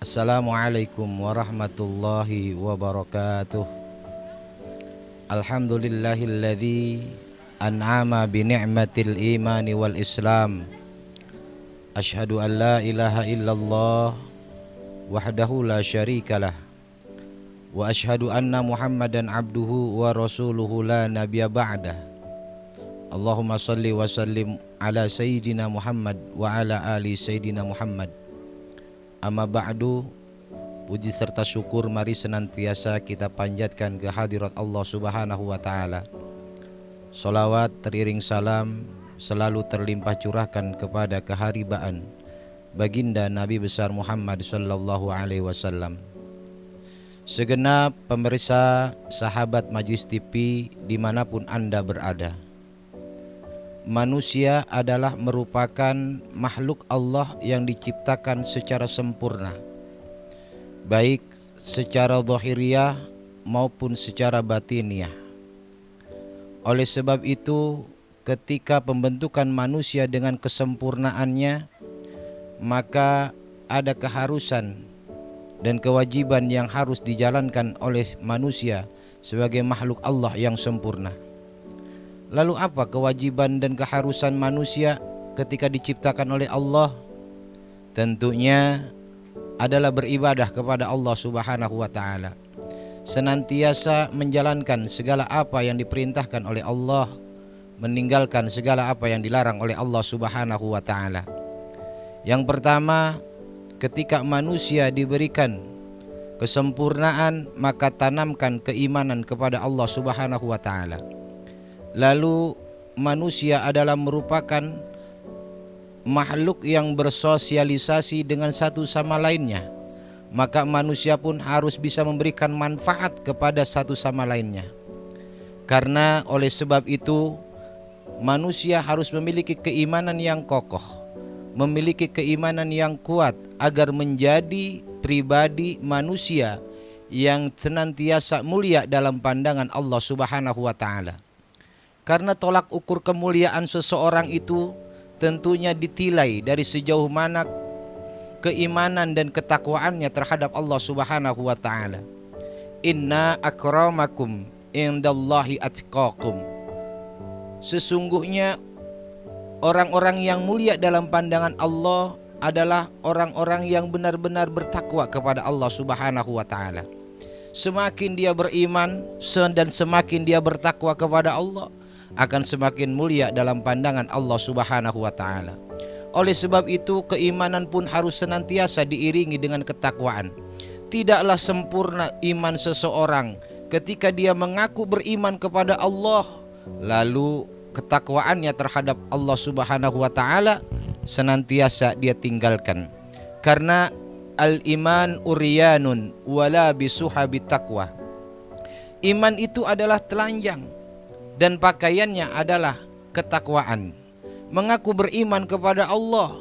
Assalamualaikum warahmatullahi wabarakatuh. Alhamdulillahilladzi an'ama bi ni'matil imani wal islam. Asyhadu an la ilaha illallah wahdahu la syarikalah wa asyhadu anna Muhammadan abduhu wa rasuluhu la nabiyya ba'dah. Allahumma salli wa sallim ala sayyidina Muhammad wa ala ali sayyidina Muhammad. Amma ba'du, puji serta syukur mari senantiasa kita panjatkan ke hadirat Allah Subhanahu wa taala. Salawat teriring salam selalu terlimpah curahkan kepada keharibaan baginda Nabi besar Muhammad sallallahu alaihi wasallam. Segenap pemirsa sahabat Majlis TV dimanapun Anda berada, manusia adalah merupakan makhluk Allah yang diciptakan secara sempurna, baik secara zahiriyah maupun secara batiniah. Oleh sebab itu, ketika pembentukan manusia dengan kesempurnaannya, maka ada keharusan dan kewajiban yang harus dijalankan oleh manusia sebagai makhluk Allah yang sempurna. Lalu apa kewajiban dan keharusan manusia ketika diciptakan oleh Allah? Tentunya adalah beribadah kepada Allah Subhanahu wa taala. Senantiasa menjalankan segala apa yang diperintahkan oleh Allah, meninggalkan segala apa yang dilarang oleh Allah Subhanahu wa taala. Yang pertama, ketika manusia diberikan kesempurnaan, maka tanamkan keimanan kepada Allah Subhanahu wa taala. Lalu manusia adalah merupakan makhluk yang bersosialisasi dengan satu sama lainnya, maka manusia pun harus bisa memberikan manfaat kepada satu sama lainnya. Karena oleh sebab itu manusia harus memiliki keimanan yang kokoh, memiliki keimanan yang kuat agar menjadi pribadi manusia yang senantiasa mulia dalam pandangan Allah Subhanahu wa taala. Karena tolak ukur kemuliaan seseorang itu tentunya ditilai dari sejauh mana keimanan dan ketakwaannya terhadap Allah Subhanahu wa taala. Inna akramakum indallahi atqakum. Sesungguhnya orang-orang yang mulia dalam pandangan Allah adalah orang-orang yang benar-benar bertakwa kepada Allah Subhanahu wa taala. Semakin dia beriman dan semakin dia bertakwa kepada Allah, akan semakin mulia dalam pandangan Allah Subhanahu wa taala. Oleh sebab itu, keimanan pun harus senantiasa diiringi dengan ketakwaan. Tidaklah sempurna iman seseorang ketika dia mengaku beriman kepada Allah, lalu ketakwaannya terhadap Allah Subhanahu wa taala senantiasa dia tinggalkan. Karena al-iman uryanun wala bisuha bitaqwa. Iman itu adalah telanjang dan pakaiannya adalah ketakwaan. Mengaku beriman kepada Allah,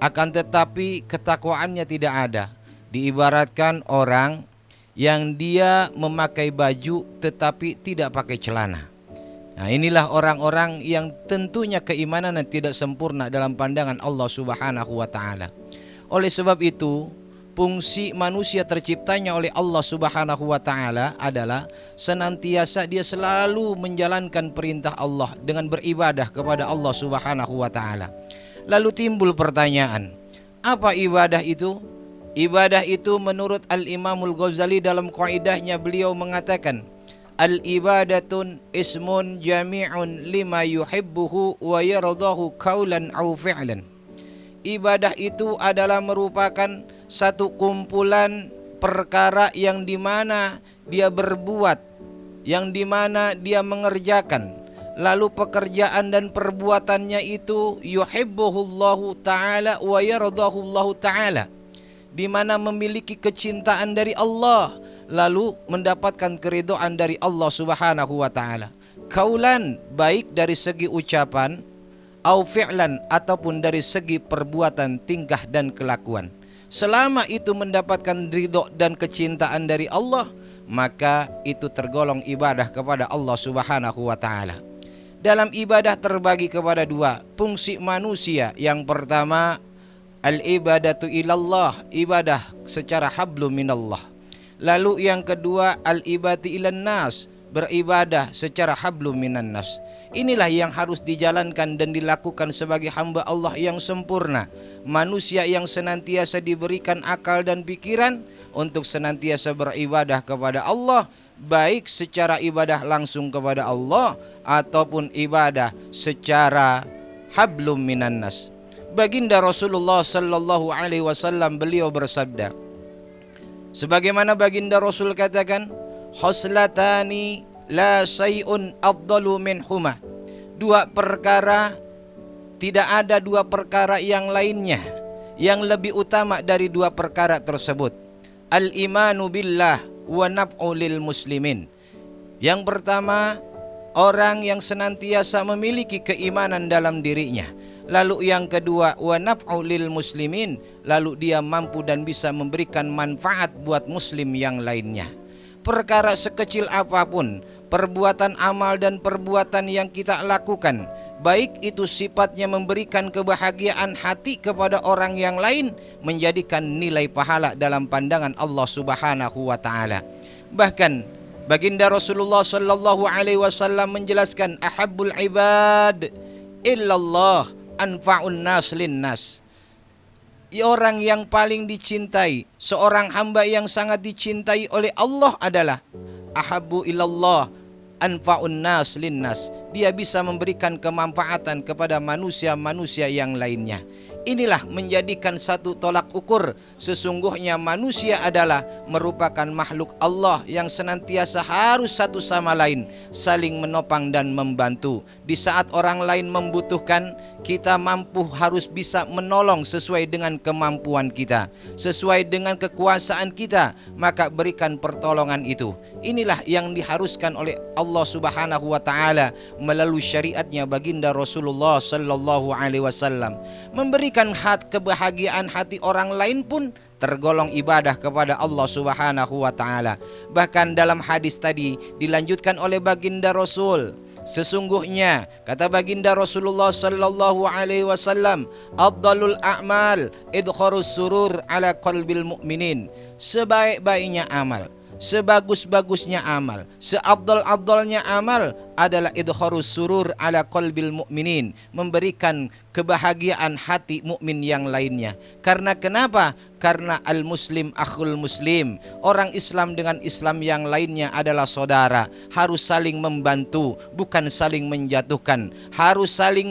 akan tetapi ketakwaannya tidak ada. Diibaratkan orang yang dia memakai baju tetapi tidak pakai celana. Nah, inilah orang-orang yang tentunya keimanannya tidak sempurna dalam pandangan Allah Subhanahu wa taala. Oleh sebab itu, fungsi manusia terciptanya oleh Allah Subhanahu wa taala adalah senantiasa dia selalu menjalankan perintah Allah dengan beribadah kepada Allah Subhanahu wa taala. Lalu timbul pertanyaan, apa ibadah itu? Ibadah itu menurut Al-Imamul Ghazali dalam kaidahnya beliau mengatakan, al-ibadatun ismun jami'un lima yuhibbuhu wa yardahu qaulan aw fi'lan. Ibadah itu adalah merupakan satu kumpulan perkara yang dimana dia berbuat, yang dimana dia mengerjakan, lalu pekerjaan dan perbuatannya itu yuhibbuhullahu ta'ala wa yardahullahu ta'ala, dimana memiliki kecintaan dari Allah, lalu mendapatkan keridhaan dari Allah Subhanahu wa ta'ala. Kaulan, baik dari segi ucapan, au fi'lan, ataupun dari segi perbuatan, tingkah dan kelakuan. Selama itu mendapatkan ridho dan kecintaan dari Allah, maka itu tergolong ibadah kepada Allah Subhanahu wa taala. Dalam ibadah terbagi kepada dua fungsi manusia. Yang pertama al-ibadatu ilallah, ibadah secara hablum minallah. Lalu yang kedua, al-ibadatu ilan nas, beribadah secara hablum minan nas. Inilah yang harus dijalankan dan dilakukan sebagai hamba Allah yang sempurna, manusia yang senantiasa diberikan akal dan pikiran untuk senantiasa beribadah kepada Allah, baik secara ibadah langsung kepada Allah ataupun ibadah secara hablum minan nas. Baginda Rasulullah sallallahu alaihi wasallam beliau bersabda, sebagaimana baginda Rasul katakan, khoslatani la sayun afdalu minhuma. Dua perkara, tidak ada dua perkara yang lainnya yang lebih utama dari dua perkara tersebut. Al-imanu billah wa naf'u lil muslimin. Yang pertama, orang yang senantiasa memiliki keimanan dalam dirinya. Lalu yang kedua, wa naf'u lil muslimin, lalu dia mampu dan bisa memberikan manfaat buat muslim yang lainnya. Perkara sekecil apapun, perbuatan amal dan perbuatan yang kita lakukan, baik itu sifatnya memberikan kebahagiaan hati kepada orang yang lain, menjadikan nilai pahala dalam pandangan Allah Subhanahu wa taala. Bahkan baginda Rasulullah sallallahu alaihi wasallam menjelaskan, ahabbul ibad illallah anfa'un nas linnas. Orang yang paling dicintai, seorang hamba yang sangat dicintai oleh Allah adalah ahabbu ilallah anfa'un nas linnas. Dia bisa memberikan kemanfaatan kepada manusia-manusia yang lainnya. Inilah menjadikan satu tolak ukur, sesungguhnya manusia adalah merupakan makhluk Allah yang senantiasa harus satu sama lain saling menopang dan membantu. Di saat orang lain membutuhkan, kita mampu harus bisa menolong sesuai dengan kemampuan kita, sesuai dengan kekuasaan kita, maka berikan pertolongan itu. Inilah yang diharuskan oleh Allah Subhanahu wa taala melalui syariatnya baginda Rasulullah sallallahu alaihi wasallam. Memberikan kebahagiaan hati orang lain pun tergolong ibadah kepada Allah Subhanahu wa taala. Bahkan dalam hadis tadi dilanjutkan oleh baginda Rasul, sesungguhnya kata baginda Rasulullah sallallahu alaihi wasallam, afdalul a'mal idkharus surur ala qalbil mu'minin. Sebaik-baiknya amal, sebagus-bagusnya amal, seabdal-abdalnya amal adalah idkharus surur ala qalbil mu'minin, memberikan kebahagiaan hati mukmin yang lainnya. Karena kenapa? Karena al-muslim akhul muslim. Orang Islam dengan Islam yang lainnya adalah saudara. Harus saling membantu, bukan saling menjatuhkan. Harus saling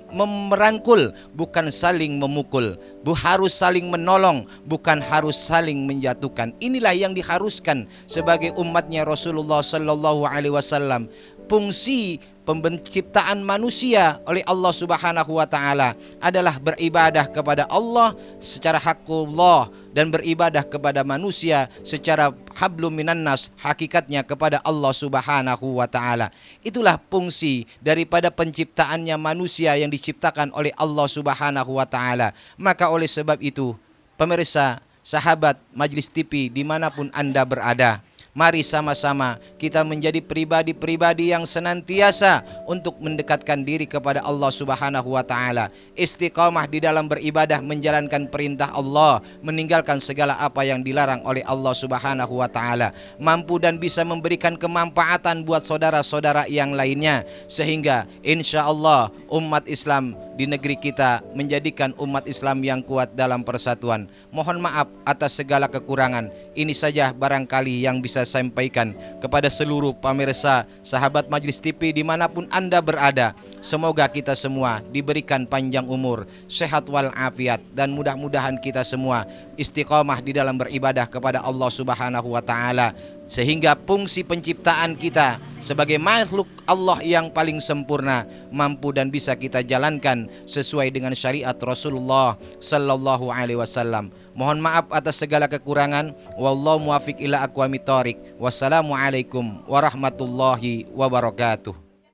merangkul, bukan saling memukul. Harus saling menolong, bukan harus saling menjatuhkan. Inilah yang diharuskan sebagai umatnya Rasulullah sallallahu alaihi wasallam. Fungsi penciptaan manusia oleh Allah Subhanahu wa taala adalah beribadah kepada Allah secara haqqullah dan beribadah kepada manusia secara hablum minan nas, hakikatnya kepada Allah Subhanahu wa taala. Itulah fungsi daripada penciptaannya manusia yang diciptakan oleh Allah Subhanahu wa taala. Maka oleh sebab itu, pemirsa, sahabat Majelis TV dimanapun Anda berada, mari sama-sama kita menjadi pribadi-pribadi yang senantiasa untuk mendekatkan diri kepada Allah Subhanahu wa taala. Istiqamah di dalam beribadah, menjalankan perintah Allah, meninggalkan segala apa yang dilarang oleh Allah Subhanahu wa taala. Mampu dan bisa memberikan kemanfaatan buat saudara-saudara yang lainnya, sehingga insya Allah umat Islam di negeri kita menjadikan umat Islam yang kuat dalam persatuan. Mohon maaf atas segala kekurangan. Ini saja barangkali yang bisa saya sampaikan kepada seluruh pemirsa sahabat Majelis TV dimanapun Anda berada. Semoga kita semua diberikan panjang umur, sehat walafiat, dan mudah-mudahan kita semua istiqamah di dalam beribadah kepada Allah Subhanahu wa taala, sehingga fungsi penciptaan kita sebagai makhluk Allah yang paling sempurna mampu dan bisa kita jalankan sesuai dengan syariat Rasulullah sallallahu alaihi wasallam. Mohon maaf atas segala kekurangan. Wallahu muwaffiq ila aqwamit thoriq. Wassalamualaikum warahmatullahi wabarakatuh.